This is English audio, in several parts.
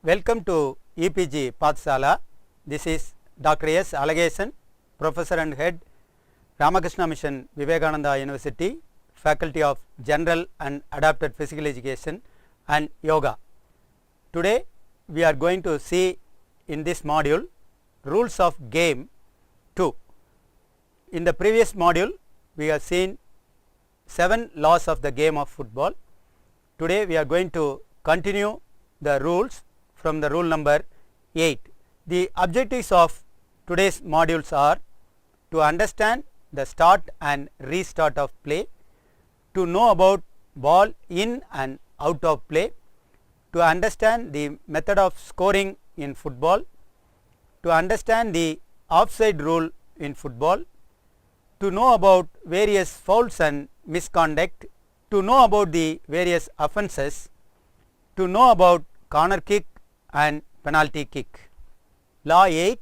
Welcome to EPG Pathsala. This is Dr. S. Alagesan, Professor and Head, Ramakrishna Mission, Vivekananda University, Faculty of General and Adapted Physical Education and Yoga. Today we are going to see in this module Rules of Game 2. In the previous module we have seen 7 laws of the game of football. Today we are going to continue the rules from the rule number 8. The objectives of today's modules are to understand the start and restart of play, to know about ball in and out of play, to understand the method of scoring in football, to understand the offside rule in football, to know about various fouls and misconduct, to know about the various offences, to know about corner kick and penalty kick. Law 8,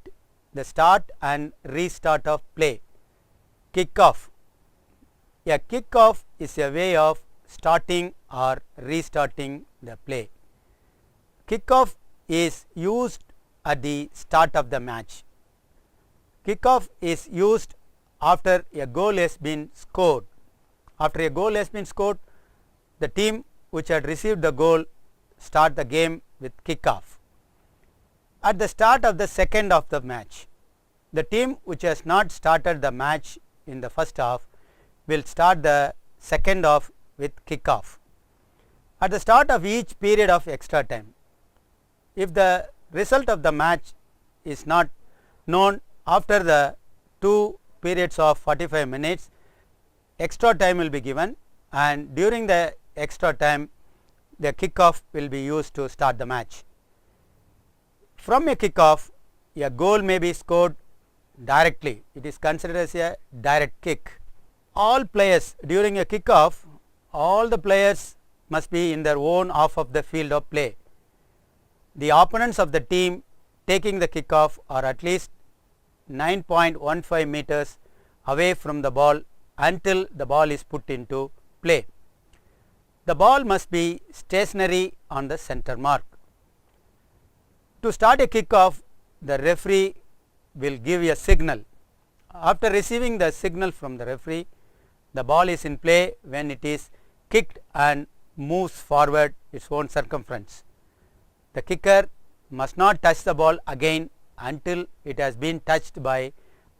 the start and restart of play. Kick-off. A kick-off is a way of starting or restarting the play. Kick-off is used at the start of the match. Kick-off is used after a goal has been scored. After a goal has been scored, the team which had received the goal start the game with kick-off. At the start of the second of the match, the team which has not started the match in the first half will start the second half with kick-off. At the start of each period of extra time, if the result of the match is not known after the 2 periods of 45 minutes, extra time will be given, and during the extra time the kick-off will be used to start the match. From a kick-off, a goal may be scored directly. It is considered as a direct kick. All players during a kick-off, all the players must be in their own half of the field of play. The opponents of the team taking the kick-off are at least 9.15 meters away from the ball until the ball is put into play. The ball must be stationary on the center mark. To start a kick-off, the referee will give a signal. After receiving the signal from the referee, the ball is in play when it is kicked and moves forward its own circumference. The kicker must not touch the ball again until it has been touched by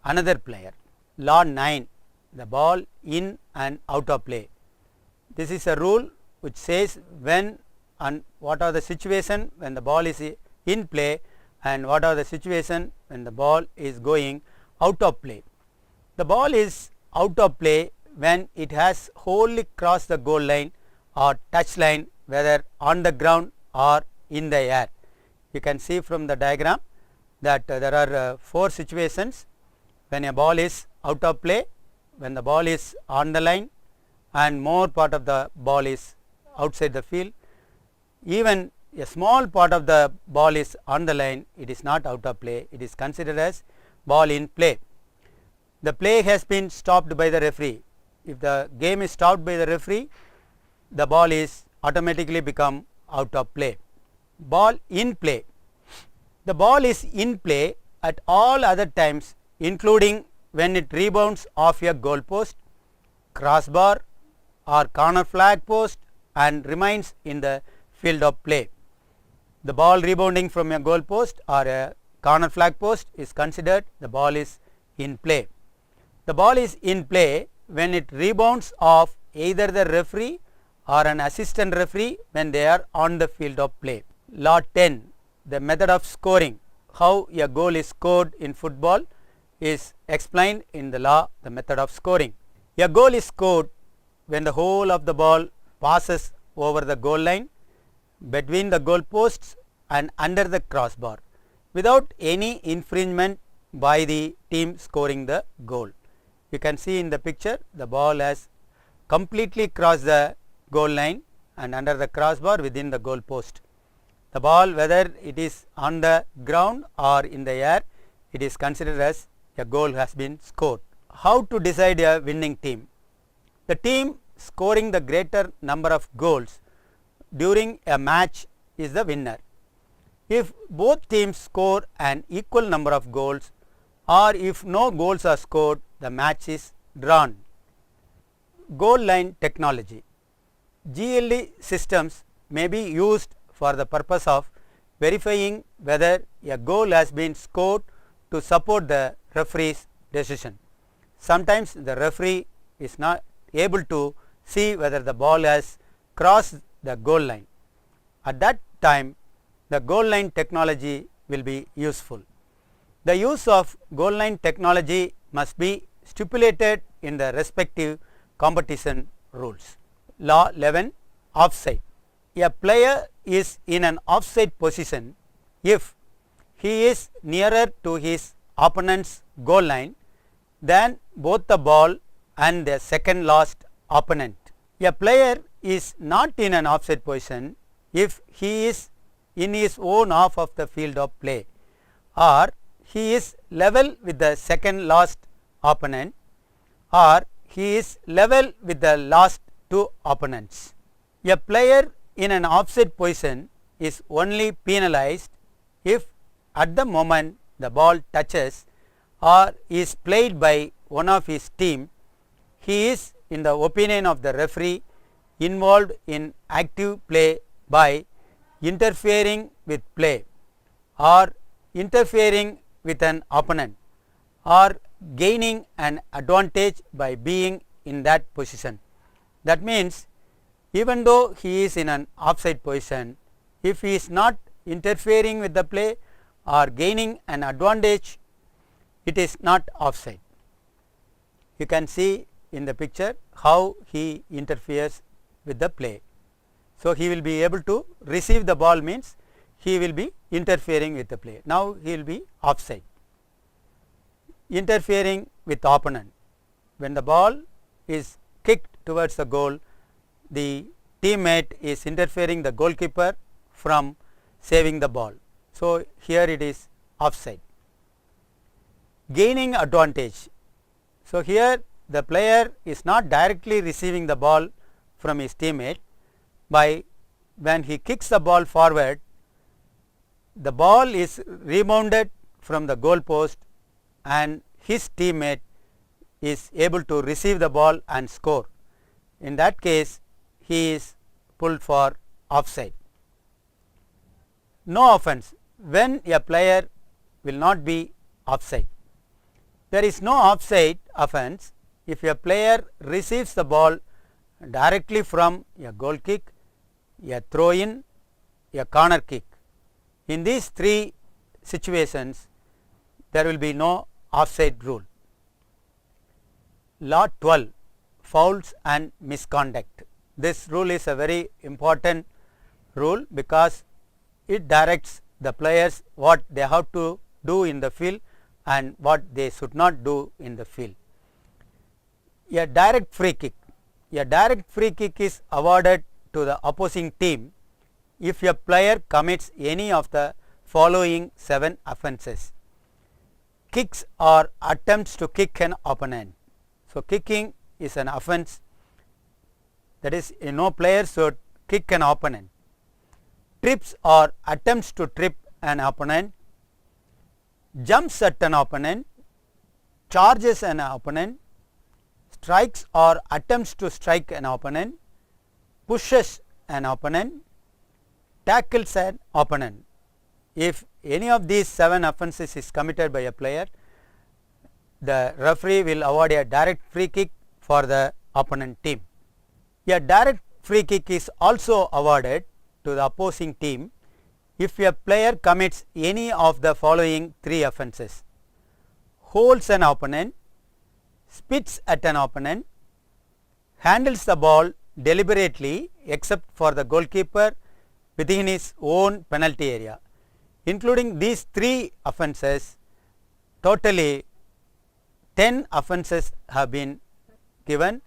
another player. Law 9, the ball in and out of play. This is a rule which says when and what are the situation when the ball is in play and what are the situation when the ball is going out of play. The ball is out of play when it has wholly crossed the goal line or touch line, whether on the ground or in the air. You can see from the diagram that there are 4 situations when a ball is out of play, when the ball is on the line and more part of the ball is outside the field. Even a small part of the ball is on the line, it is not out of play, it is considered as ball in play. The play has been stopped by the referee. If the game is stopped by the referee, the ball is automatically become out of play. Ball in play. The ball is in play at all other times, including when it rebounds off a goal post, crossbar or corner flag post and remains in the field of play. The ball rebounding from a goal post or a corner flag post is considered the ball is in play. The ball is in play when it rebounds off either the referee or an assistant referee when they are on the field of play. Law 10, the method of scoring. How a goal is scored in football is explained in the law, the method of scoring. A goal is scored when the whole of the ball passes over the goal line, between the goal posts and under the crossbar without any infringement by the team scoring the goal. You can see in the picture the ball has completely crossed the goal line and under the crossbar within the goal post. The ball, whether it is on the ground or in the air, it is considered as a goal has been scored. How to decide a winning team? The team scoring the greater number of goals during a match is the winner. if both teams score an equal number of goals or if no goals are scored, the match is drawn. Goal line technology. GLE systems may be used for the purpose of verifying whether a goal has been scored to support the referee's decision. Sometimes the referee is not able to see whether the ball has crossed the goal line. At that time, the goal line technology will be useful. The use of goal line technology must be stipulated in the respective competition rules. Law 11. Offside. A player is in an offside position if he is nearer to his opponent's goal line than both the ball and the second last opponent. A player is not in an offside position if he is in his own half of the field of play, or he is level with the second last opponent, or he is level with the last two opponents. A player in an offside position is only penalized if at the moment the ball touches or is played by one of his team, he is, in the opinion of the referee, involved in active play by interfering with play or interfering with an opponent or gaining an advantage by being in that position. That means, even though he is in an offside position, if he is not interfering with the play or gaining an advantage, it is not offside. You can see in the picture how he interferes with the play. So, he will be able to receive the ball, means he will be interfering with the play. Now, he will be offside. Interfering with opponent. When the ball is kicked towards the goal, the teammate is interfering the goalkeeper from saving the ball. So, here it is offside. Gaining advantage. So, here the player is not directly receiving the ball from his teammate. By when he kicks the ball forward, the ball is rebounded from the goal post and his teammate is able to receive the ball and score. In that case, he is pulled for offside. No offence. When a player will not be offside. There is no offside offence if a player receives the ball directly from a goal kick, a throw in, a corner kick. In these three situations, there will be no offside rule. Law 12. Fouls and misconduct. This rule is a very important rule because it directs the players what they have to do in the field and what they should not do in the field. A direct free kick. A direct free kick is awarded to the opposing team if a player commits any of the following 7 offences. Kicks or attempts to kick an opponent. So, kicking is an offence, that is, no player should kick an opponent. Trips or attempts to trip an opponent. Jumps at an opponent. Charges an opponent. Strikes or attempts to strike an opponent. Pushes an opponent. Tackles an opponent. If any of these 7 offences is committed by a player, the referee will award a direct free kick for the opponent team. A direct free kick is also awarded to the opposing team if a player commits any of the following 3 offences: holds an opponent, spits at an opponent, handles the ball deliberately except for the goalkeeper within his own penalty area. Including these 3 offences, totally 10 offences have been given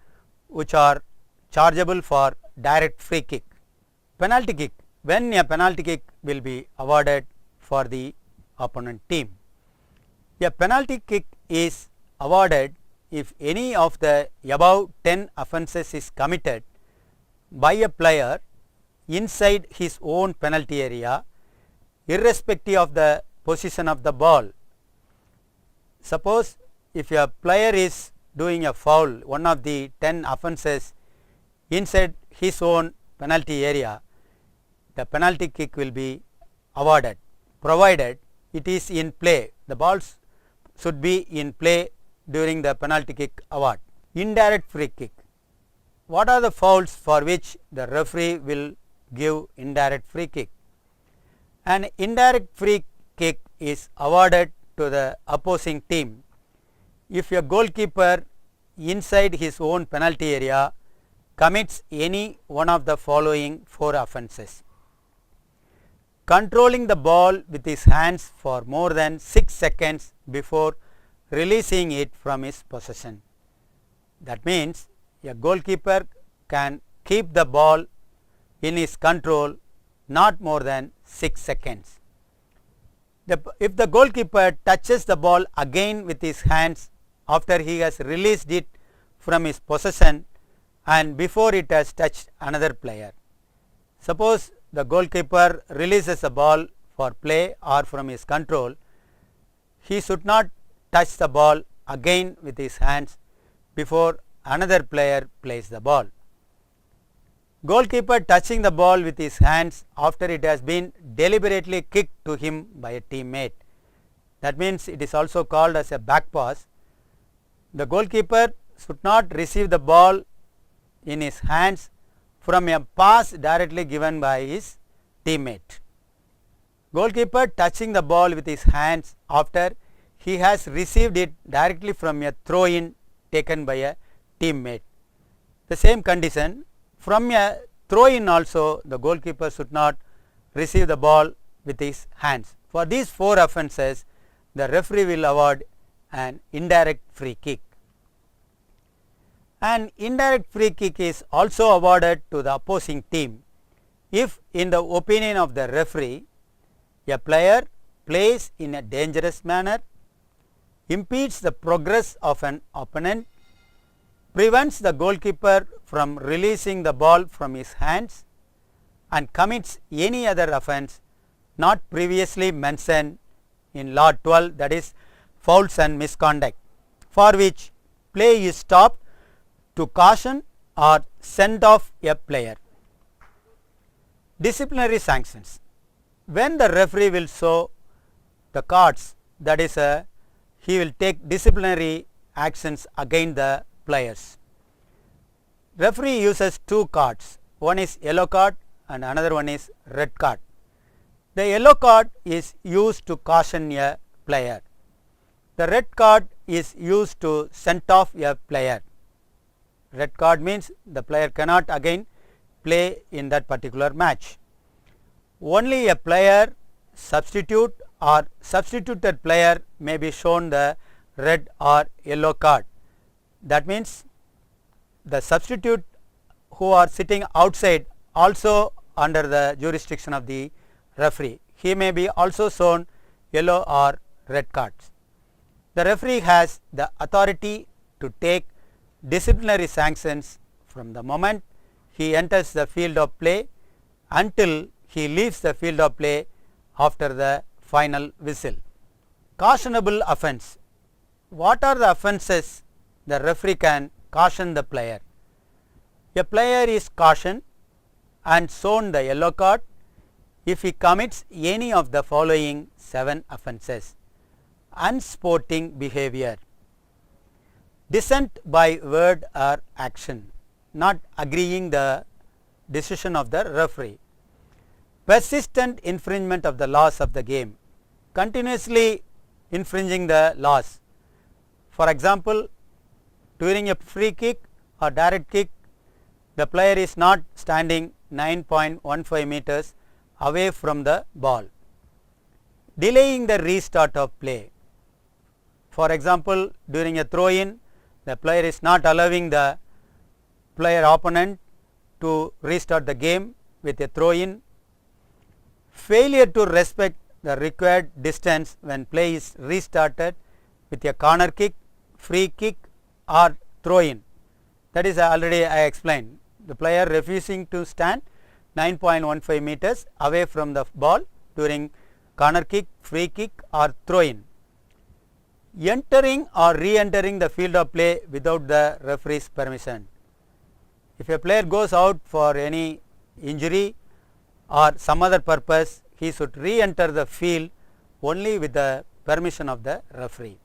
which are chargeable for direct free kick. Penalty kick. When a penalty kick will be awarded for the opponent team. A penalty kick is awarded if any of the above 10 offences is committed by a player inside his own penalty area irrespective of the position of the ball. Suppose if a player is doing a foul, one of the 10 offences inside his own penalty area, the penalty kick will be awarded, provided it is in play. The balls should be in play during the penalty kick award. Indirect free kick. What are the fouls for which the referee will give indirect free kick? An indirect free kick is awarded to the opposing team if a goalkeeper inside his own penalty area commits any one of the following 4 offences: controlling the ball with his hands for more than 6 seconds before releasing it from his possession. That means a goalkeeper can keep the ball in his control not more than 6 seconds. If the goalkeeper touches the ball again with his hands after he has released it from his possession and before it has touched another player. Suppose the goalkeeper releases the ball for play or from his control, he should not touch the ball again with his hands before another player plays the ball. Goalkeeper touching the ball with his hands after it has been deliberately kicked to him by a teammate. That means it is also called as a back pass. The goalkeeper should not receive the ball in his hands from a pass directly given by his teammate. Goalkeeper touching the ball with his hands after he has received it directly from a throw-in taken by a teammate. The same condition, from a throw-in also the goalkeeper should not receive the ball with his hands. For these 4 offences, the referee will award an indirect free kick. An indirect free kick is also awarded to the opposing team if, in the opinion of the referee, a player plays in a dangerous manner, impedes the progress of an opponent, prevents the goalkeeper from releasing the ball from his hands, and commits any other offence not previously mentioned in Law 12, that is fouls and misconduct, for which play is stopped to caution or send off a player. Disciplinary sanctions. When the referee will show the cards, that is he will take disciplinary actions against the players. Referee uses 2 cards, one is yellow card and another one is red card. The yellow card is used to caution a player. The red card is used to send off a player. Red card means the player cannot again play in that particular match. Only a player, substitute or substituted player may be shown the red or yellow card. That means the substitute who are sitting outside also under the jurisdiction of the referee, he may be also shown yellow or red cards. The referee has the authority to take disciplinary sanctions from the moment he enters the field of play until he leaves the field of play after the final whistle. Cautionable offence. What are the offences the referee can caution the player? A player is cautioned and shown the yellow card if he commits any of the following 7 offences: unsporting behavior, dissent by word or action, not agreeing the decision of the referee, persistent infringement of the laws of the game, continuously infringing the laws. For example, during a free kick or direct kick, the player is not standing 9.15 meters away from the ball. Delaying the restart of play. For example, during a throw-in, the player is not allowing the player opponent to restart the game with a throw-in. Failure to respect the required distance when play is restarted with a corner kick, free kick or throw-in. That is already I explained. The player refusing to stand 9.15 meters away from the ball during corner kick, free kick or throw in. Entering or re-entering the field of play without the referee's permission. If a player goes out for any injury or some other purpose, he should re-enter the field only with the permission of the referee.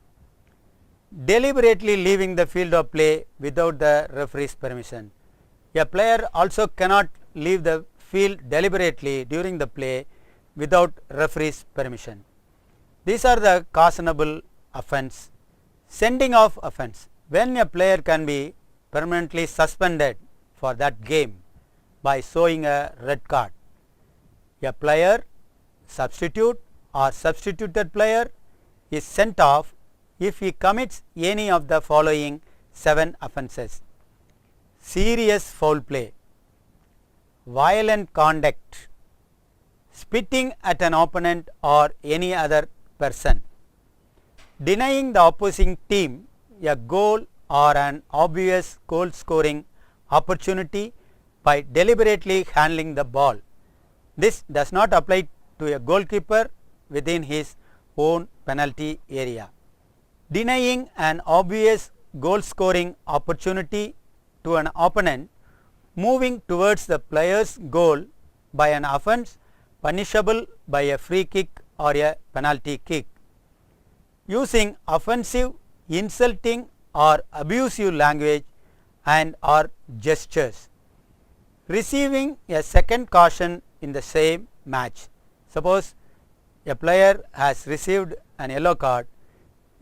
Deliberately leaving the field of play without the referee's permission. A player also cannot leave the field deliberately during the play without referee's permission. These are the cautionable offence. Sending off offence. When a player can be permanently suspended for that game by showing a red card. A player, substitute or substituted player is sent off if he commits any of the following 7 offences: serious foul play, violent conduct, spitting at an opponent or any other person, denying the opposing team a goal or an obvious goal scoring opportunity by deliberately handling the ball. This does not apply to a goalkeeper within his own penalty area. Denying an obvious goal scoring opportunity to an opponent moving towards the player's goal by an offence punishable by a free kick or a penalty kick. Using offensive, insulting or abusive language and or gestures. Receiving a second caution in the same match. Suppose a player has received an yellow card.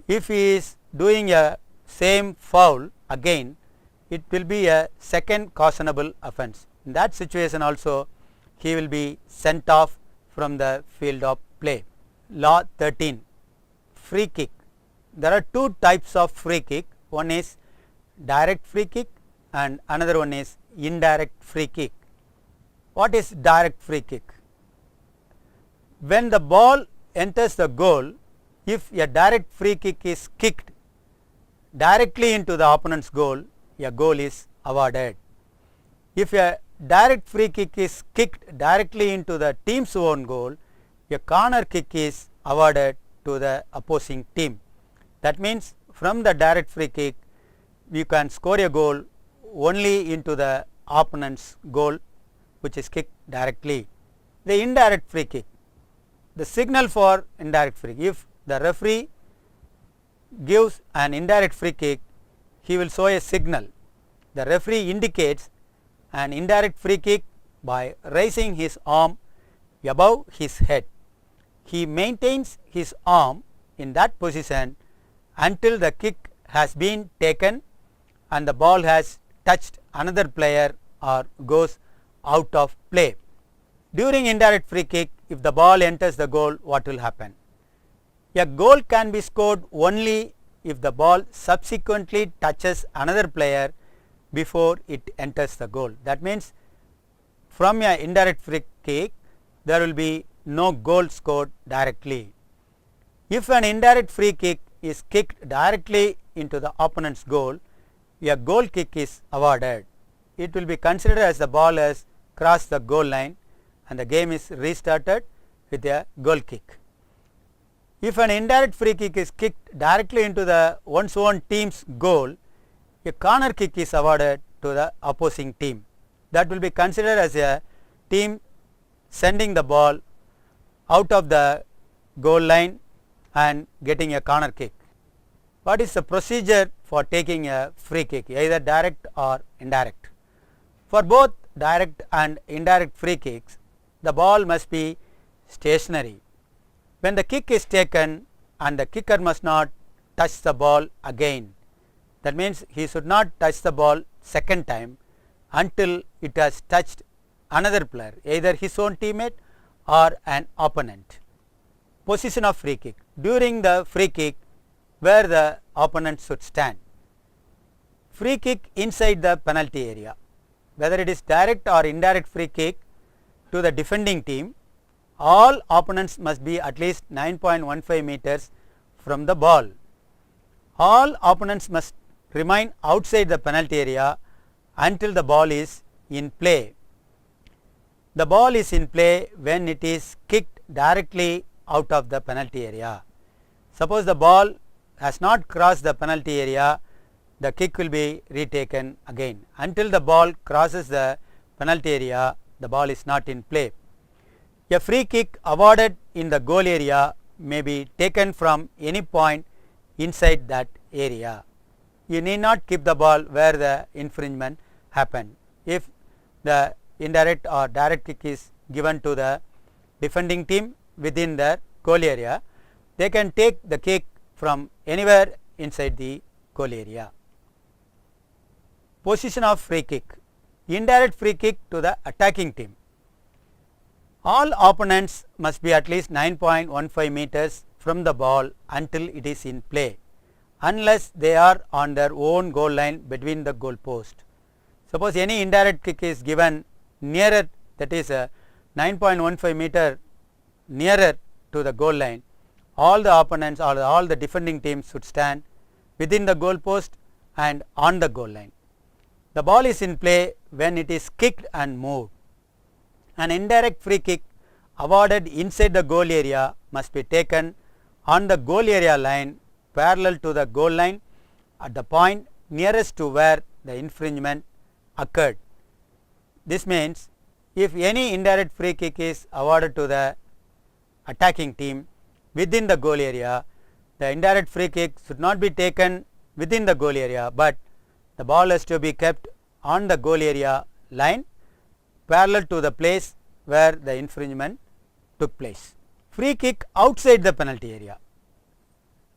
If he is doing a same foul again, it will be a second cautionable offence. In that situation also, he will be sent off from the field of play. Law 13. Free kick. There are 2 types of free kick. One is direct free kick and another one is indirect free kick. What is direct free kick? When the ball enters the goal, if a direct free kick is kicked directly into the opponent's goal, a goal is awarded. If a direct free kick is kicked directly into the team's own goal, a corner kick is awarded to the opposing team. That means from the direct free kick, you can score a goal only into the opponent's goal, which is kicked directly. The indirect free kick. The signal for indirect free kick. If the referee gives an indirect free kick, he will show a signal. The referee indicates an indirect free kick by raising his arm above his head. He maintains his arm in that position until the kick has been taken and the ball has touched another player or goes out of play. During indirect free kick, if the ball enters the goal, what will happen? A goal can be scored only if the ball subsequently touches another player before it enters the goal. That means from a indirect free kick, there will be no goal scored directly. If an indirect free kick is kicked directly into the opponent's goal, a goal kick is awarded. It will be considered as the ball has crossed the goal line and the game is restarted with a goal kick. If an indirect free kick is kicked directly into the one's own team's goal, a corner kick is awarded to the opposing team. That will be considered as a team sending the ball out of the goal line and getting a corner kick. What is the procedure for taking a free kick, either direct or indirect? For both direct and indirect free kicks, the ball must be stationary. When the kick is taken and the kicker must not touch the ball again, that means he should not touch the ball second time until it has touched another player, either his own teammate or an opponent. Position of free kick. During the free kick, where the opponent should stand. Free kick inside the penalty area. Whether it is direct or indirect free kick to the defending team, all opponents must be at least 9.15 meters from the ball. All opponents must remain outside the penalty area until the ball is in play. The ball is in play when it is kicked directly out of the penalty area. Suppose the ball has not crossed the penalty area, the kick will be retaken again. Until the ball crosses the penalty area, the ball is not in play. A free kick awarded in the goal area may be taken from any point inside that area. You need not keep the ball where the infringement happened. If the indirect or direct kick is given to the defending team within the goal area, they can take the kick from anywhere inside the goal area. Position of free kick. Indirect free kick to the attacking team. All opponents must be at least 9.15 meters from the ball until it is in play, unless they are on their own goal line between the goal post. Suppose any indirect kick is given nearer, that is 9.15 meter nearer to the goal line, all the opponents or all the defending teams should stand within the goal post and on the goal line. The ball is in play when it is kicked and moved. An indirect free kick awarded inside the goal area must be taken on the goal area line parallel to the goal line at the point nearest to where the infringement occurred. This means if any indirect free kick is awarded to the attacking team within the goal area, the indirect free kick should not be taken within the goal area, but the ball has to be kept on the goal area line parallel to the place where the infringement took place. Free kick outside the penalty area.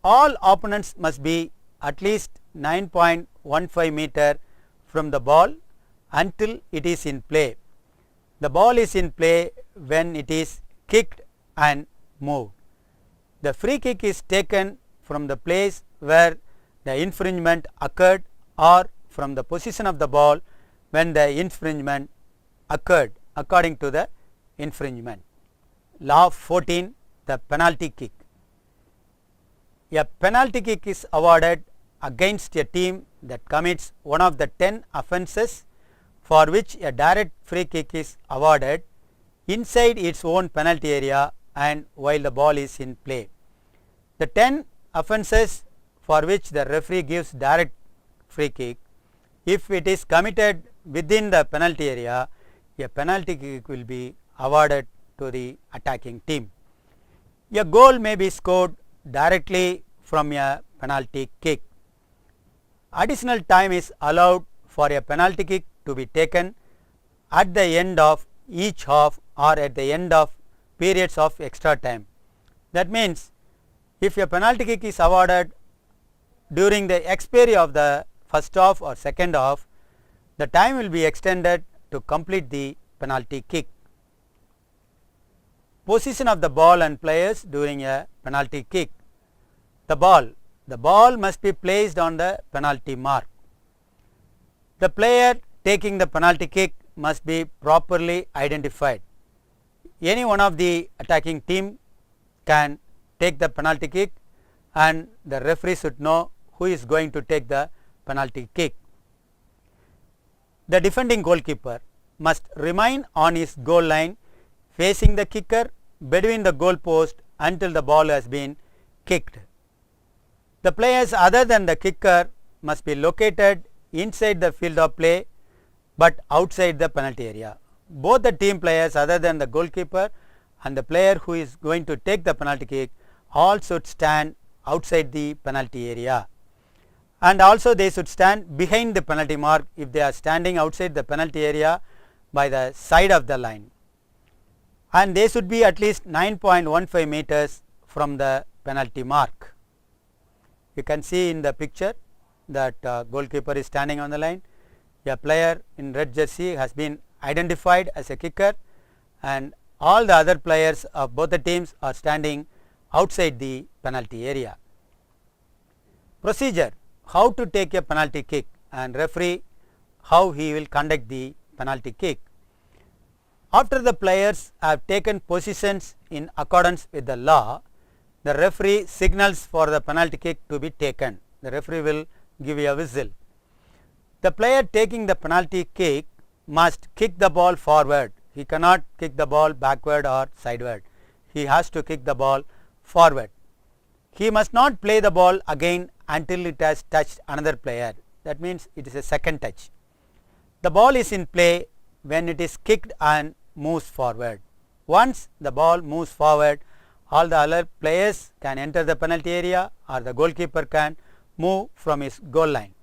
All opponents must be at least 9.15 meter from the ball until it is in play. The ball is in play when it is kicked and moved. The free kick is taken from the place where the infringement occurred or from the position of the ball when the infringement occurred according to the infringement. Law 14, the penalty kick. A penalty kick is awarded against a team that commits one of the 10 offences for which a direct free kick is awarded inside its own penalty area and while the ball is in play. The 10 offences for which the referee gives direct free kick, if it is committed within the penalty area, a penalty kick will be awarded to the attacking team. A goal may be scored directly from a penalty kick. Additional time is allowed for a penalty kick to be taken at the end of each half or at the end of periods of extra time. That means if a penalty kick is awarded during the expiry of the first half or second half, the time will be extended to complete the penalty kick. Position of the ball and players during a penalty kick. The ball must be placed on the penalty mark. The player taking the penalty kick must be properly identified. Any one of the attacking team can take the penalty kick and the referee should know who is going to take the penalty kick. The defending goalkeeper must remain on his goal line facing the kicker between the goal post until the ball has been kicked. The players other than the kicker must be located inside the field of play but outside the penalty area. Both the team players other than the goalkeeper and the player who is going to take the penalty kick all should stand outside the penalty area, and also they should stand behind the penalty mark if they are standing outside the penalty area by the side of the line, and they should be at least 9.15 meters from the penalty mark. You can see in the picture that goalkeeper is standing on the line. A player in red jersey has been identified as a kicker and all the other players of both the teams are standing outside the penalty area. Procedure: how to take a penalty kick, and referee how he will conduct the penalty kick. After the players have taken positions in accordance with the law, the referee signals for the penalty kick to be taken. The referee will give a whistle. The player taking the penalty kick must kick the ball forward. He cannot kick the ball backward or sideward. he has to kick the ball forward. He must not play the ball again until it has touched another player. That means it is a second touch. The ball is in play when it is kicked and moves forward. Once the ball moves forward, all the other players can enter the penalty area or the goalkeeper can move from his goal line.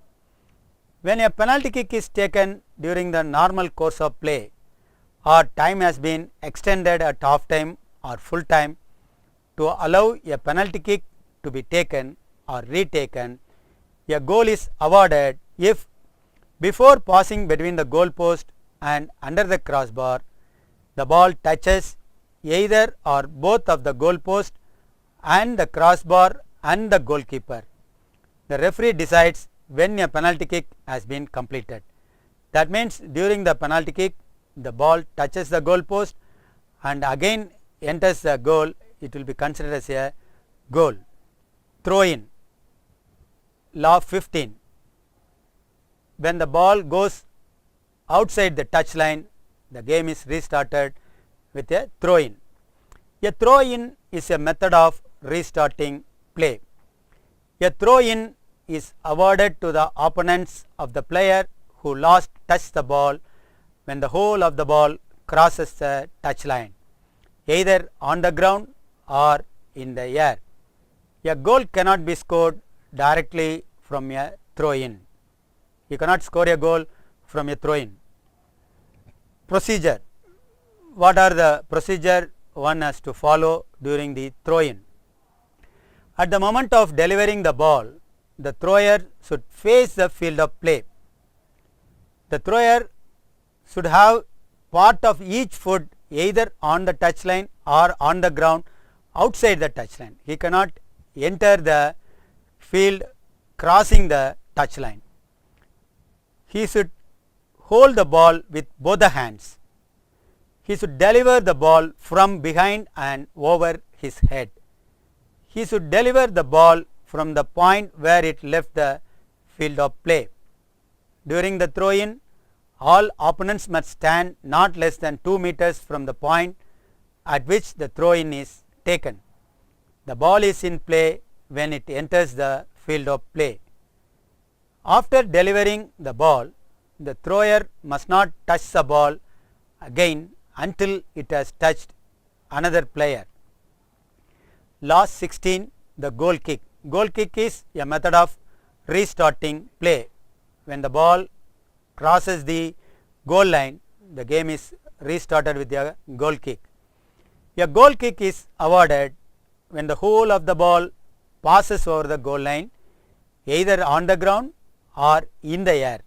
When a penalty kick is taken during the normal course of play or time has been extended at half time or full time to allow a penalty kick to be taken or retaken, a goal is awarded if before passing between the goal post and under the crossbar, the ball touches either or both of the goal post and the crossbar and the goalkeeper. The referee decides when a penalty kick has been completed. That means during the penalty kick, the ball touches the goal post and again enters the goal, it will be considered as a goal. Throw in. Law 15. When the ball goes outside the touch line, the game is restarted with a throw in. A throw in is a method of restarting play. A throw in is awarded to the opponents of the player who last touched the ball when the whole of the ball crosses the touch line, either on the ground or in the air. A goal cannot be scored directly from a throw in. You cannot score a goal from a throw in. Procedure. What are the procedure one has to follow during the throw in? At the moment of delivering the ball, the thrower should face the field of play. The thrower should have part of each foot either on the touch line or on the ground outside the touch line. He cannot enter the field crossing the touch line. He should hold the ball with both the hands. He should deliver the ball from behind and over his head. He should deliver the ball from the point where it left the field of play. During the throw in, all opponents must stand not less than 2 meters from the point at which the throw in is taken. The ball is in play when it enters the field of play. After delivering the ball, the thrower must not touch the ball again until it has touched another player. Law 16. The goal kick. Goal kick is a method of restarting play. When the ball crosses the goal line, the game is restarted with a goal kick. A goal kick is awarded when the whole of the ball passes over the goal line, either on the ground or in the air,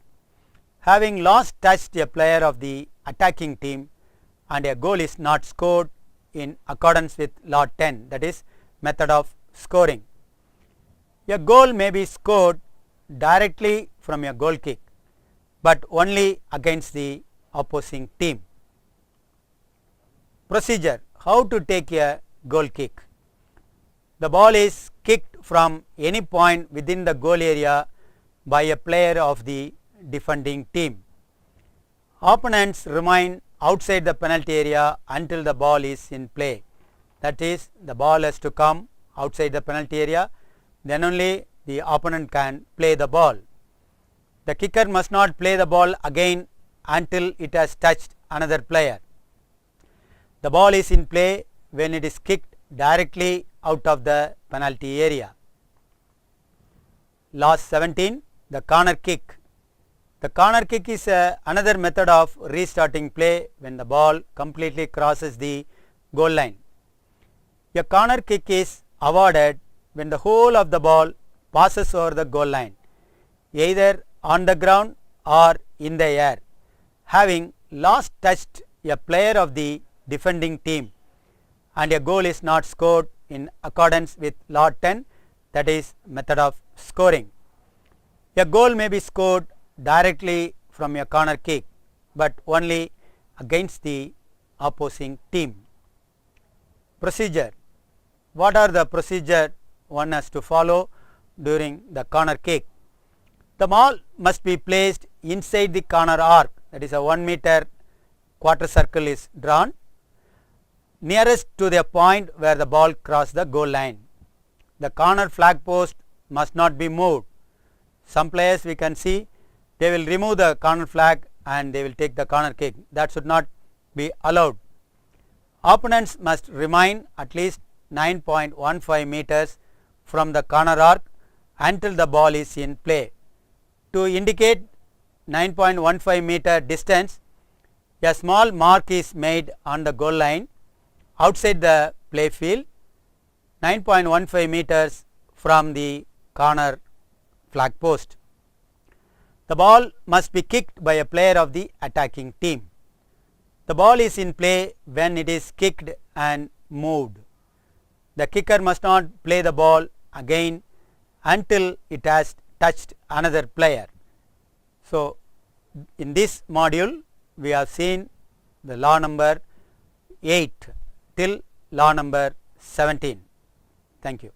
having last touched a player of the attacking team, and a goal is not scored in accordance with Law 10, that is method of scoring. A goal may be scored directly from a goal kick, but only against the opposing team. Procedure. How to take a goal kick? The ball is kicked from any point within the goal area by a player of the defending team. Opponents remain outside the penalty area until the ball is in play. That is, the ball has to come outside the penalty area, then only the opponent can play the ball. The kicker must not play the ball again until it has touched another player. The ball is in play when it is kicked directly out of the penalty area. Law 17. The corner kick. The corner kick is another method of restarting play when the ball completely crosses the goal line. A corner kick is awarded when the whole of the ball passes over the goal line, either on the ground or in the air, having last touched a player of the defending team, and a goal is not scored in accordance with Law 10, that is method of scoring. A goal may be scored directly from a corner kick, but only against the opposing team. Procedure. What are the procedure one has to follow during the corner kick? The ball must be placed inside the corner arc, that is a 1 meter quarter circle is drawn. nearest to the point where the ball crossed the goal line. The corner flag post must not be moved. Some players we can see they will remove the corner flag and they will take the corner kick. That should not be allowed. Opponents must remain at least 9.15 meters from the corner arc until the ball is in play. To indicate 9.15 meter distance, a small mark is made on the goal line outside the play field 9.15 meters from the corner flag post. The ball must be kicked by a player of the attacking team. The ball is in play when it is kicked and moved. The kicker must not play the ball again until it has touched another player. So, in this module we have seen the law number 8 till law number 17. Thank you.